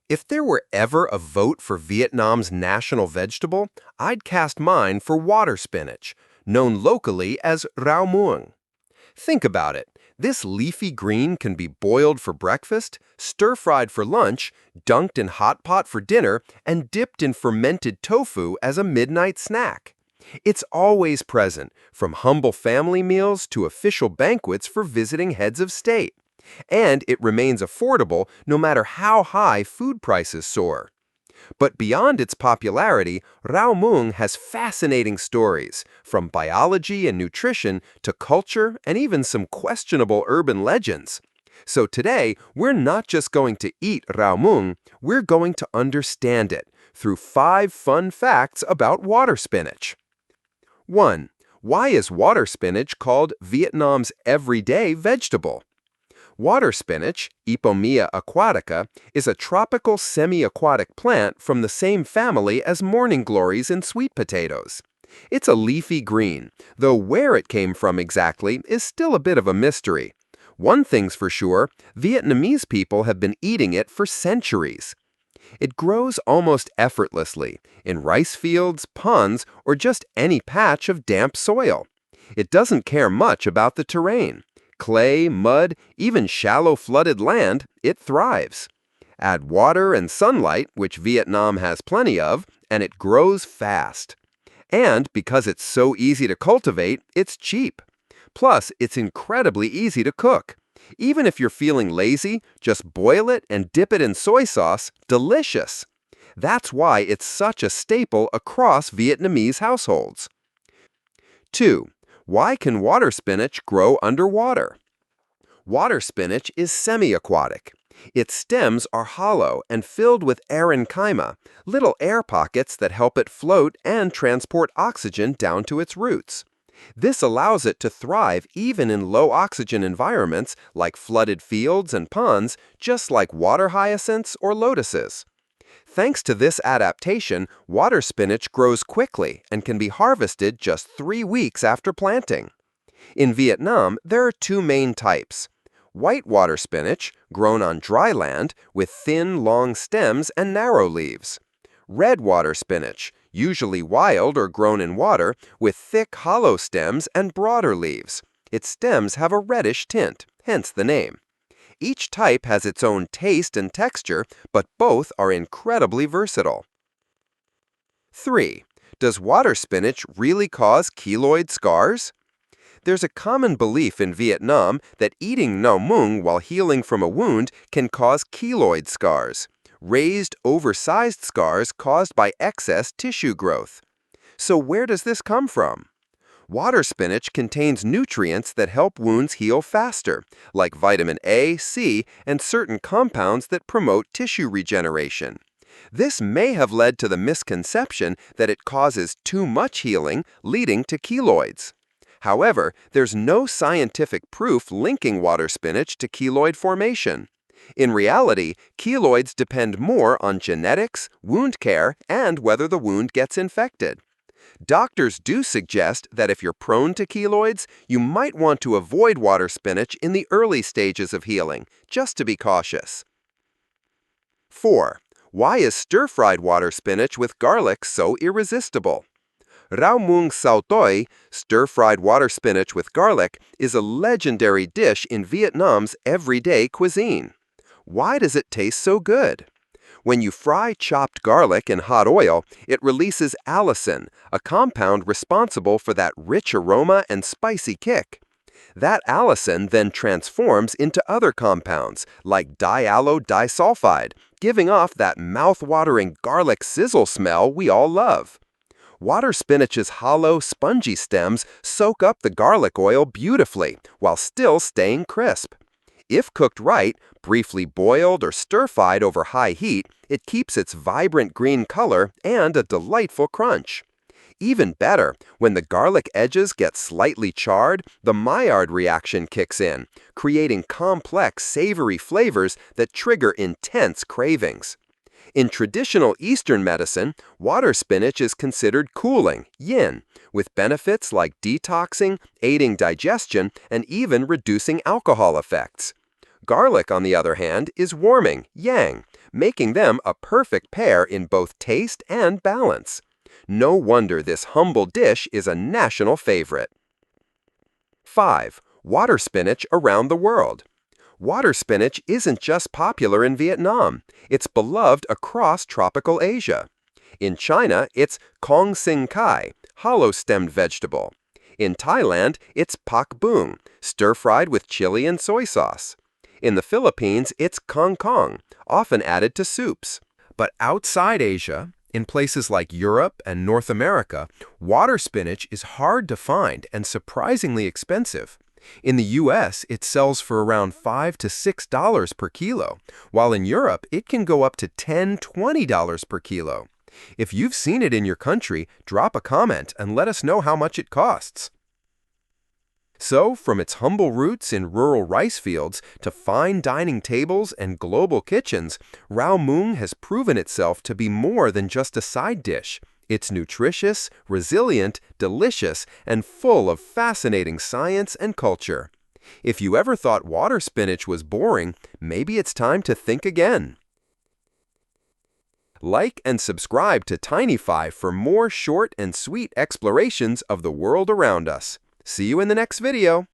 If there were ever a vote for Vietnam's national vegetable, I'd cast mine for water spinach, known locally as rau muong. Think about it. This leafy green can be boiled for breakfast, stir-fried for lunch, dunked in hot pot for dinner, and dipped in fermented tofu as a midnight snack. It's always present, from humble family meals to official banquets for visiting heads of state. And it remains affordable no matter how high food prices soar. But beyond its popularity, rau muong has fascinating stories, from biology and nutrition to culture and even some questionable urban legends. So today, we're not just going to eat rau muong, we're going to understand it through 5 fun facts about water spinach. 1. Why is water spinach called Vietnam's everyday vegetable? Water spinach, Ipomea aquatica, is a tropical semi-aquatic plant from the same family as morning glories and sweet potatoes. It's a leafy green, though where it came from exactly is still a bit of a mystery. One thing's for sure, Vietnamese people have been eating it for centuries. It grows almost effortlessly, in rice fields, ponds, or just any patch of damp soil. It doesn't care much about the terrain. Clay, mud, even shallow flooded land, it thrives. Add water and sunlight, which Vietnam has plenty of, and it grows fast. And because it's so easy to cultivate, it's cheap. Plus, it's incredibly easy to cook. Even if you're feeling lazy, just boil it and dip it in soy sauce. Delicious! That's why it's such a staple across Vietnamese households. 2. Why can water spinach grow underwater? Water spinach is semi-aquatic. Its stems are hollow and filled with parenchyma, little air pockets that help it float and transport oxygen down to its roots. This allows it to thrive even in low-oxygen environments like flooded fields and ponds, just like water hyacinths or lotuses. Thanks to this adaptation, water spinach grows quickly and can be harvested just 3 weeks after planting. In Vietnam, there are 2 main types. White water spinach, grown on dry land, with thin, long stems and narrow leaves. Red water spinach, usually wild or grown in water, with thick, hollow stems and broader leaves. Its stems have a reddish tint, hence the name. Each type has its own taste and texture, but both are incredibly versatile. 3. Does water spinach really cause keloid scars? There's a common belief in Vietnam that eating rau muong while healing from a wound can cause keloid scars, raised, oversized scars caused by excess tissue growth. So where does this come from? Water spinach contains nutrients that help wounds heal faster, like vitamin A, C, and certain compounds that promote tissue regeneration. This may have led to the misconception that it causes too much healing, leading to keloids. However, there's no scientific proof linking water spinach to keloid formation. In reality, keloids depend more on genetics, wound care, and whether the wound gets infected. Doctors do suggest that if you're prone to keloids, you might want to avoid water spinach in the early stages of healing, just to be cautious. 4. Why is stir-fried water spinach with garlic so irresistible? Rau muong sao toi, stir-fried water spinach with garlic, is a legendary dish in Vietnam's everyday cuisine. Why does it taste so good? When you fry chopped garlic in hot oil, it releases allicin, a compound responsible for that rich aroma and spicy kick. That allicin then transforms into other compounds, like diallo disulfide, giving off that mouth-watering garlic sizzle smell we all love. Water spinach's hollow, spongy stems soak up the garlic oil beautifully, while still staying crisp. If cooked right, briefly boiled or stir-fried over high heat, it keeps its vibrant green color and a delightful crunch. Even better, when the garlic edges get slightly charred, the Maillard reaction kicks in, creating complex, savory flavors that trigger intense cravings. In traditional Eastern medicine, water spinach is considered cooling, yin, with benefits like detoxing, aiding digestion, and even reducing alcohol effects. Garlic, on the other hand, is warming, yang, making them a perfect pair in both taste and balance. No wonder this humble dish is a national favorite. 5. Water spinach around the world. Water spinach isn't just popular in Vietnam, it's beloved across tropical Asia. In China, it's Kong Sing Kai, hollow-stemmed vegetable. In Thailand, it's pak bung, stir-fried with chili and soy sauce. In the Philippines, it's kang kong, often added to soups. But outside Asia, in places like Europe and North America, water spinach is hard to find and surprisingly expensive. In the US, it sells for around $5 to $6 per kilo, while in Europe, it can go up to $10, $20 per kilo. If you've seen it in your country, drop a comment and let us know how much it costs. So, from its humble roots in rural rice fields to fine dining tables and global kitchens, rau muong has proven itself to be more than just a side dish. It's nutritious, resilient, delicious, and full of fascinating science and culture. If you ever thought water spinach was boring, maybe it's time to think again. Like and subscribe to Tinyfy for more short and sweet explorations of the world around us. See you in the next video.